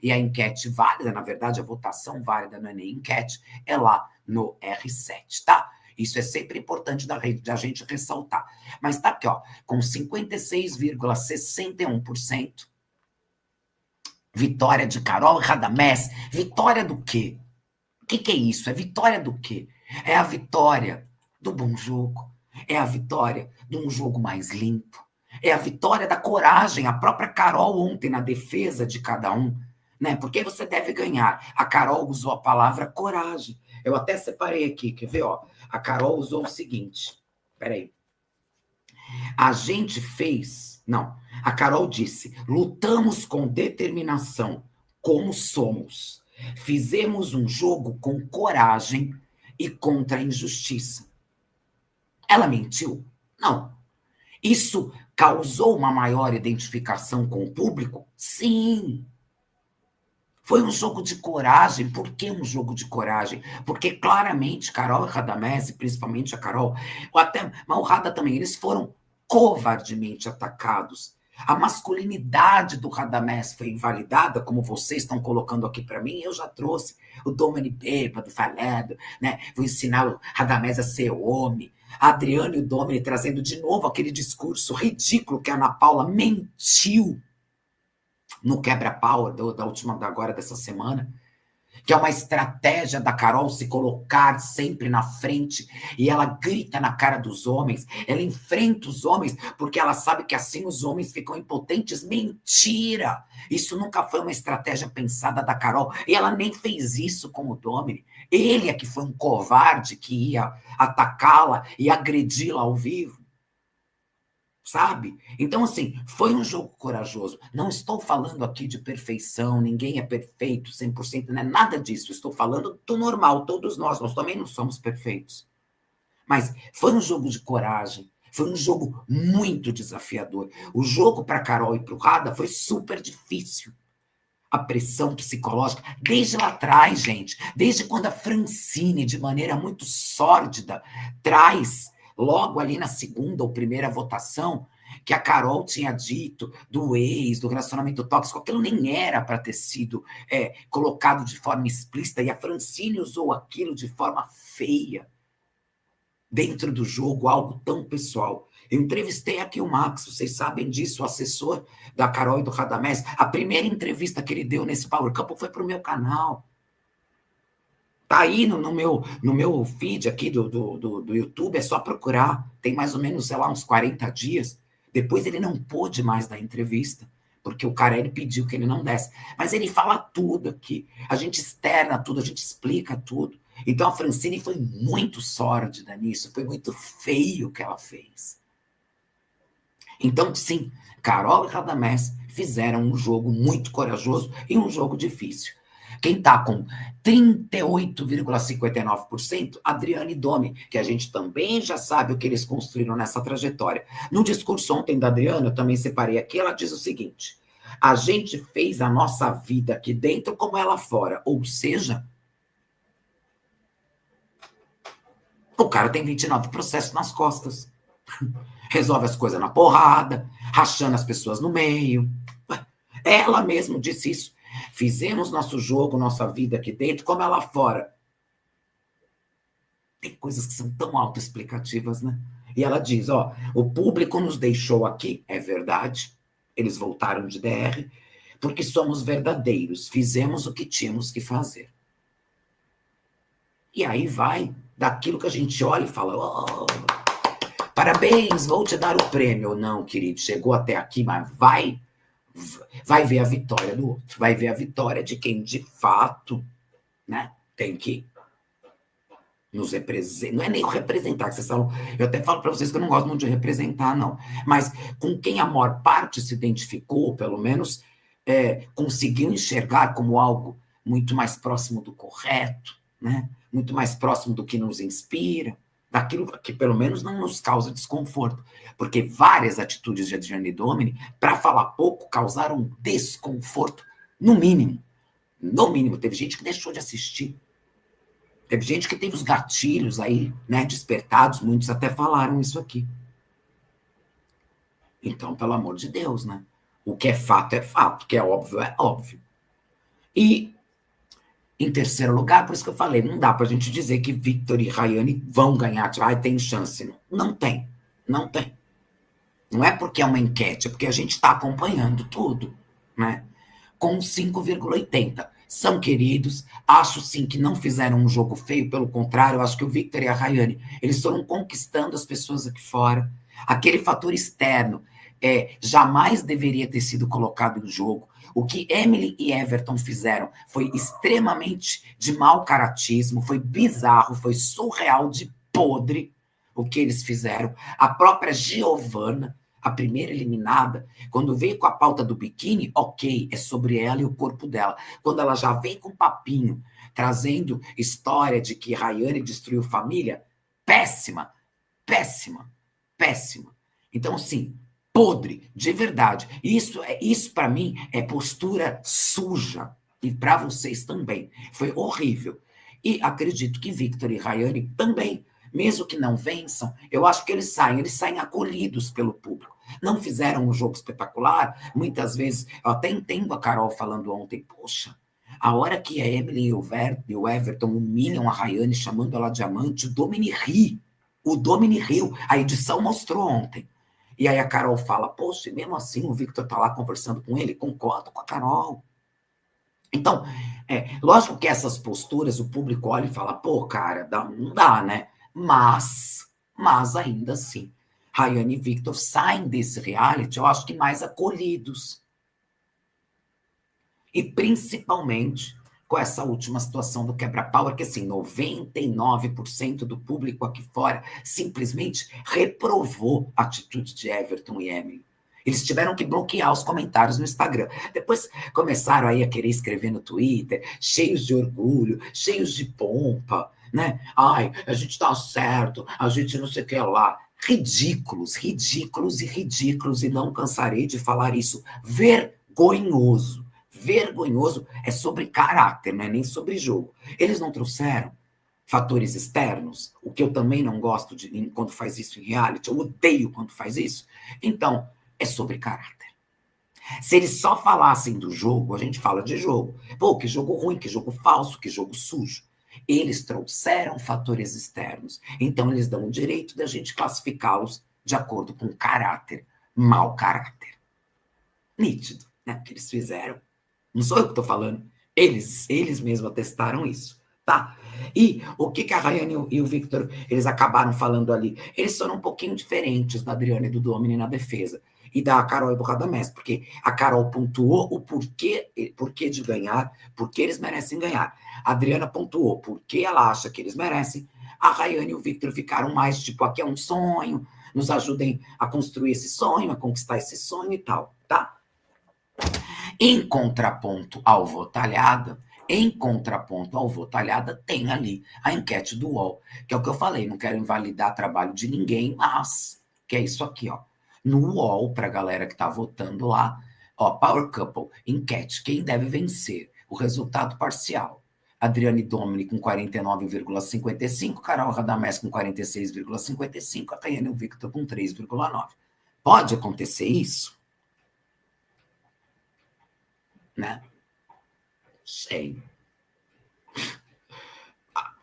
E a enquete válida, na verdade, a votação válida não é nem enquete, é lá no R7, tá? Isso é sempre importante da gente ressaltar. Mas tá aqui, ó, com 56,61%, vitória de Carol Radamés. Vitória do quê? O que é isso? É vitória do quê? É a vitória do bom jogo. É a vitória de um jogo mais limpo. É a vitória da coragem. A própria Carol ontem, na defesa de cada um, né? Porque você deve ganhar. A Carol usou a palavra coragem. Eu até separei aqui, quer ver? Ó? A Carol usou o seguinte. Peraí. A gente fez. Não. A Carol disse: lutamos com determinação, como somos. Fizemos um jogo com coragem e contra a injustiça. Ela mentiu? Não. Isso causou uma maior identificação com o público? Sim. Foi um jogo de coragem. Por que um jogo de coragem? Porque claramente Carol e Radamés, principalmente a Carol, ou até mas o Rada também, eles foram covardemente atacados. A masculinidade do Radamés foi invalidada, como vocês estão colocando aqui para mim. Eu já trouxe o Domini bêbado, falando, né? Vou ensinar o Radamés a ser homem. A Adriana e o Domini trazendo de novo aquele discurso ridículo que a Ana Paula mentiu no quebra-pau da última, agora dessa semana, que é uma estratégia da Carol se colocar sempre na frente, e ela grita na cara dos homens, ela enfrenta os homens, porque ela sabe que assim os homens ficam impotentes. Mentira! Isso nunca foi uma estratégia pensada da Carol, e ela nem fez isso com o Domini. Ele é que foi um covarde que ia atacá-la e agredi-la ao vivo. Sabe? Então, assim, foi um jogo corajoso. Não estou falando aqui de perfeição, ninguém é perfeito 100%, não é nada disso. Estou falando do normal, todos nós também não somos perfeitos. Mas foi um jogo de coragem, foi um jogo muito desafiador. O jogo para Carol e para o Rada foi super difícil. A pressão psicológica, desde lá atrás, gente, desde quando a Francine, de maneira muito sórdida, traz, logo ali na segunda ou primeira votação, que a Carol tinha dito do ex, do relacionamento tóxico, aquilo nem era para ter sido colocado de forma explícita, e a Francine usou aquilo de forma feia, dentro do jogo, algo tão pessoal. Eu entrevistei aqui o Max, vocês sabem disso, o assessor da Carol e do Radamés. A primeira entrevista que ele deu nesse Power Couple foi para o meu canal. Tá aí no meu feed aqui do YouTube, é só procurar. Tem mais ou menos, sei lá, uns 40 dias. Depois ele não pôde mais dar entrevista, porque o Carelli pediu que ele não desse. Mas ele fala tudo aqui. A gente externa tudo, a gente explica tudo. Então a Francine foi muito sórdida nisso, foi muito feio o que ela fez. Então, sim, Carol e Radamés fizeram um jogo muito corajoso e um jogo difícil. Quem está com 38,59%, Adriane Domi, que a gente também já sabe o que eles construíram nessa trajetória. No discurso ontem da Adriana, eu também separei aqui, ela diz o seguinte: a gente fez a nossa vida aqui dentro como ela fora, ou seja, o cara tem 29 processos nas costas. Resolve as coisas na porrada, rachando as pessoas no meio. Ela mesma disse isso. Fizemos nosso jogo, nossa vida aqui dentro, como é lá fora. Tem coisas que são tão autoexplicativas, né? E ela diz, ó, o público nos deixou aqui, é verdade, eles voltaram de DR, porque somos verdadeiros, fizemos o que tínhamos que fazer. E aí vai daquilo que a gente olha e fala, oh, parabéns, vou te dar o prêmio. Não, querido, chegou até aqui, mas vai ver a vitória do outro, vai ver a vitória de quem de fato, né, tem que nos representar. Não é nem representar, que vocês falam, eu até falo para vocês que eu não gosto muito de representar, não, mas com quem a maior parte se identificou, pelo menos conseguiu enxergar como algo muito mais próximo do correto, né, muito mais próximo do que nos inspira, daquilo que pelo menos não nos causa desconforto, porque várias atitudes de Adriane Domini, para falar pouco, causaram desconforto, no mínimo. No mínimo, teve gente que deixou de assistir. Teve gente que teve os gatilhos aí, né, despertados, muitos até falaram isso aqui. Então, pelo amor de Deus, né? O que é fato, o que é óbvio. E, em terceiro lugar, por isso que eu falei, não dá pra gente dizer que Victor e Rayane vão ganhar, tipo, tem chance. Não tem, não tem. Não é porque é uma enquete, é porque a gente está acompanhando tudo, né? Com 5,80. São queridos, acho sim que não fizeram um jogo feio, pelo contrário, acho que o Victor e a Rayane, eles foram conquistando as pessoas aqui fora. Aquele fator externo jamais deveria ter sido colocado em jogo. O que Emily e Everton fizeram foi extremamente de mau caratismo, foi bizarro, foi surreal de podre o que eles fizeram. A própria Giovanna, a primeira eliminada, quando veio com a pauta do biquíni, ok, é sobre ela e o corpo dela. Quando ela já vem com papinho, trazendo história de que Rayane destruiu família, péssima, péssima, péssima. Então, assim, podre, de verdade. Isso para mim é postura suja. E para vocês também. Foi horrível. E acredito que Victor e Rayane também, mesmo que não vençam, eu acho que eles saem acolhidos pelo público. Não fizeram um jogo espetacular, muitas vezes, eu até entendo a Carol falando ontem, poxa, a hora que a Emily e o Everton humilham a Rayane chamando ela de amante, o Domini ri. O Domini riu. A edição mostrou ontem. E aí a Carol fala, poxa, e mesmo assim o Victor tá lá conversando com ele? Concordo com a Carol. Então, lógico que essas posturas o público olha e fala, pô, cara, não dá, né? Mas ainda assim, Rayane e Victor saem desse reality, eu acho que mais acolhidos. E principalmente com essa última situação do quebra-pau, é que assim, 99% do público aqui fora simplesmente reprovou a atitude de Everton e Emily. Eles tiveram que bloquear os comentários no Instagram. Depois começaram aí a querer escrever no Twitter, cheios de orgulho, cheios de pompa, né? Ai, a gente tá certo, a gente não sei o que lá. Ridículos, ridículos e ridículos, e não cansarei de falar isso. Vergonhoso. Vergonhoso é sobre caráter, não é nem sobre jogo. Eles não trouxeram fatores externos, o que eu também não gosto de quando faz isso em reality, eu odeio quando faz isso. Então, é sobre caráter. Se eles só falassem do jogo, a gente fala de jogo. Pô, que jogo ruim, que jogo falso, que jogo sujo. Eles trouxeram fatores externos, então eles dão o direito da gente classificá-los de acordo com caráter, mau caráter. Nítido, né? O que eles fizeram. Não sou eu que estou falando. Eles mesmos atestaram isso, tá? E o que a Rayane e o Victor, eles acabaram falando ali? Eles foram um pouquinho diferentes da Adriana e do Domini na defesa. E da Carol e do Radamés, porque a Carol pontuou o porquê de ganhar, porque eles merecem ganhar. A Adriana pontuou porque ela acha que eles merecem. A Rayane e o Victor ficaram mais tipo, aqui é um sonho, nos ajudem a construir esse sonho, a conquistar esse sonho e tal, tá? Em contraponto ao Votalhada, tem ali a enquete do UOL, que é o que eu falei, não quero invalidar trabalho de ninguém, mas que é isso aqui, ó. No UOL, para a galera que está votando lá, ó, Power Couple, enquete, quem deve vencer? O resultado parcial. Adriane Domini com 49,55, Carol Radamés com 46,55, a Tayane Victor com 3,9. Pode acontecer isso? Né? Sei.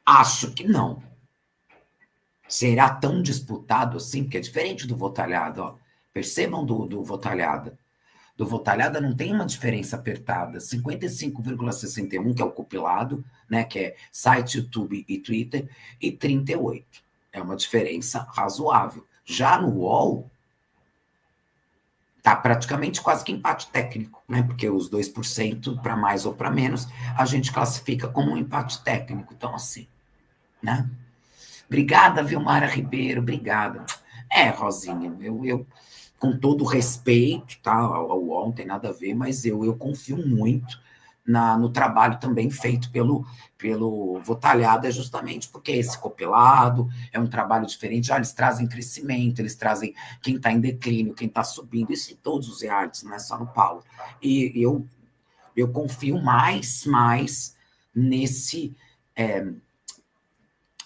Acho que não. Será tão disputado assim? Porque é diferente do Votalhada, ó. Percebam do Votalhada. Do Votalhada não tem uma diferença apertada. 55,61, que é o compilado, né? Que é site, YouTube e Twitter, e 38. É uma diferença razoável. Já no UOL, tá praticamente quase que empate técnico, né? Porque os 2% para mais ou para menos, a gente classifica como um empate técnico. Então, assim, né? Obrigada, Vilmara Ribeiro, obrigada. Rosinha, eu com todo respeito, tá, ao UOL, não tem nada a ver, mas eu confio muito no trabalho também feito pelo Votalhada, justamente porque é esse compilado, é um trabalho diferente, eles trazem crescimento, eles trazem quem está em declínio, quem está subindo, isso em todos os realities, não é só no Paulo. E eu confio mais nesse...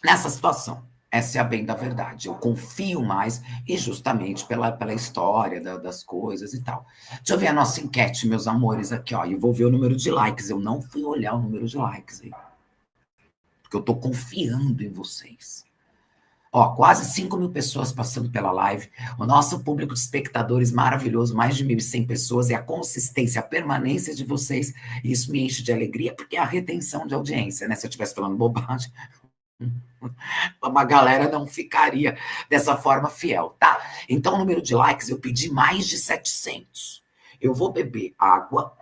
nessa situação. Essa é a bem da verdade. Eu confio mais e justamente pela história das coisas e tal. Deixa eu ver a nossa enquete, meus amores, aqui, ó. Eu vou ver o número de likes. Eu não fui olhar o número de likes aí. Porque eu tô confiando em vocês. Ó, quase 5 mil pessoas passando pela live. O nosso público de espectadores maravilhoso, mais de 1.100 pessoas. E a consistência, a permanência de vocês. Isso me enche de alegria, porque é a retenção de audiência, né? Se eu estivesse falando bobagem, uma galera não ficaria dessa forma fiel, tá? Então, o número de likes, eu pedi mais de 700. Eu vou beber água,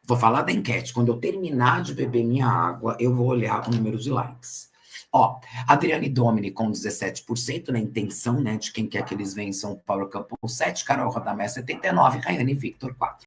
vou falar da enquete. Quando eu terminar de beber minha água, eu vou olhar o número de likes. Ó, Adriane Domini com 17%, na intenção, né, de quem quer que eles vençam, Paulo Campos 7, Carol Rodamé 79, Rayane Victor 4.